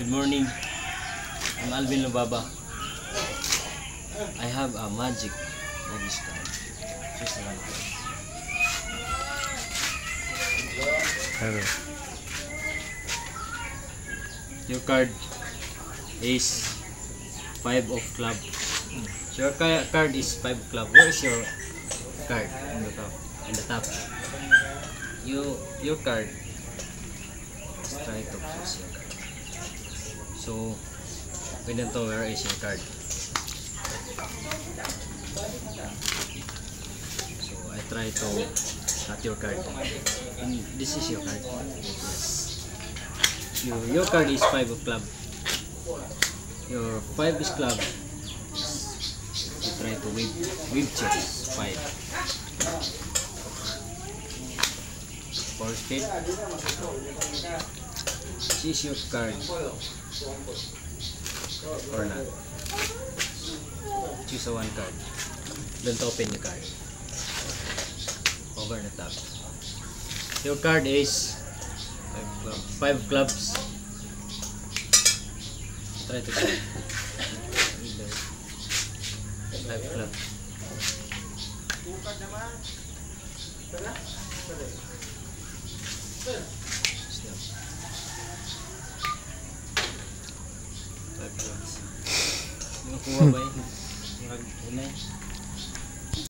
Good morning. I'm Alvin Lubaba. I have a magic for this card. Just one card. Hello. Your card is 5 of club. So your card is 5 of club. Where is your card? In the top. In the top. Your card. Let's try to choose your card. So, pinito, where is your card? So, I try to cut your card. And this is your card. Yes. Your card is 5 of club. Your 5 is club. You try to wave checks. 5. For spade. This is your card. Or not. Choose a one card. Don't open your card. Over the top. Your card is 5 clubs. Try to get 5 clubs. Nakuha ba yun?